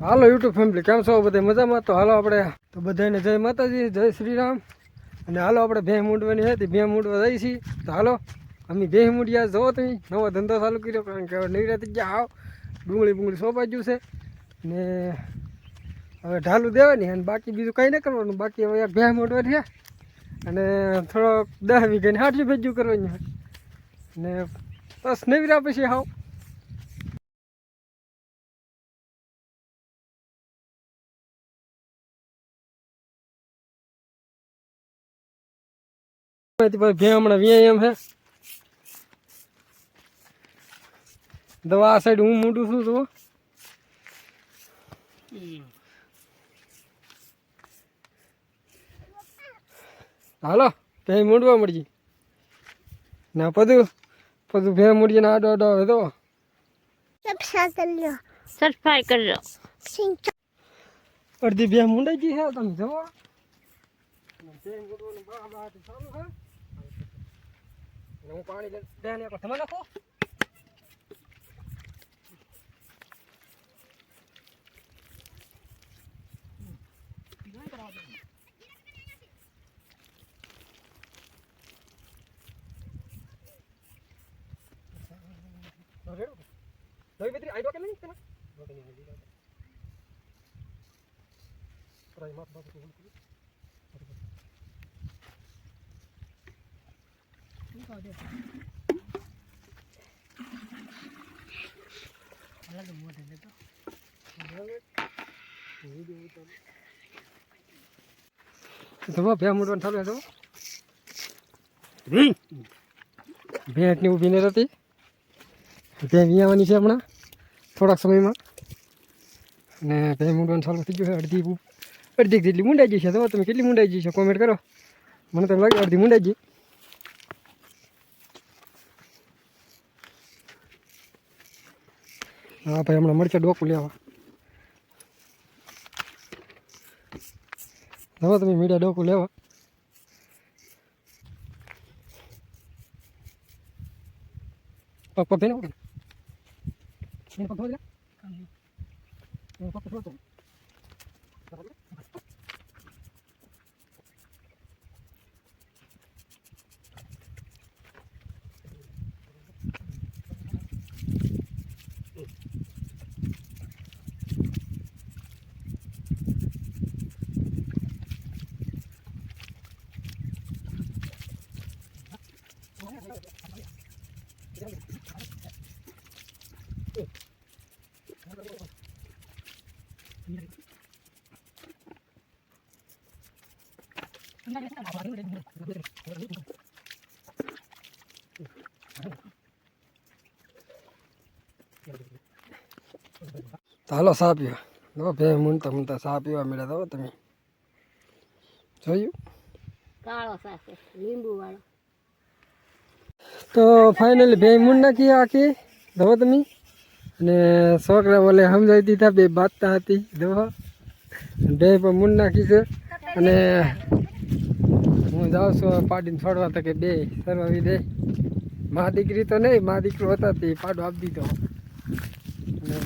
હાલો YouTube family કેમ છો બધા મજામાં? તો હાલો આપણે તો બધાને જય માતાજી, જય શ્રી રામ. અને હાલો આપણે ભેં મૂંડવાની હતી, ભેં મૂંડવા જઈએ છીએ. તો હાલો અમે ભેં મૂંડ્યા જોવો તમે નવો ધંધો ચાલુ કર્યો, કારણ કે હવે નવરાત્રી ગયા આવ ડુંગળી સોંપાઈ ગયું છે ને હવે ઢાલું દેવાની અને બાકી બીજું કંઈ ન કરવાનું. બાકી હવે ભેં મૂંડવાની છે અને થોડોક 10 વીઘાની 60 ભેજ્યું કરવાની છે ને બસ નવરા પછી આવ ભે હમણાં વ્યાયામ છે. દવા આ સાઈડ હું મૂંડું છું તો હાલો ભે મૂંડવા મળીએ ના પદું ભે મૂડીએ ને આડો આડો આવે તો સફાઈ કરજો. અડધી ભે મૂંડાઈ ગઈ છે તમે જવો હું પાણી લઈને તમે નાખો. ભે મૂંડવાનું ચાલુ હતો. ભેં એટલી ઊભી નથી રહેતી. ભેં વિયાવાની છે હમણાં થોડાક સમયમાં અને ભેં મૂંડવાનું ચાલુ થઈ ગયું છે. અડધી જેટલી મૂંડાઈ ગઈ છે. તો તમે કેટલી મૂંડાઈ ગઈ છે કોમેન્ટ કરો. મને તો લાગે અડધી મૂંડાઈ ગઈ. હા ભાઈ હમણાં મરચાં ડોકું લેવા હવે તમે મીડિયા ડોકું લેવા પગ પગ થઈને પગ ધોઈ હાલો સા પીવા. જો ભે મૂંડતા સા પીવા મળ્યા તો તમે જોયું. કાળો સાથે લીંબુ વાળો. તો ફાઇનલી ભે મૂંડ નાખી આખી દવા તમે અને છોકરા બોલે સમજાવી દીધા. બે બાતતા હતી દવા બે પણ મૂંડ નાખી છે અને હું જાઉં છું પાડીને છોડવા તો કે બે સરવાવી દે. મા દીકરી તો નહીં, મા દીકરો હતા તે પાડો આપી દીધો અને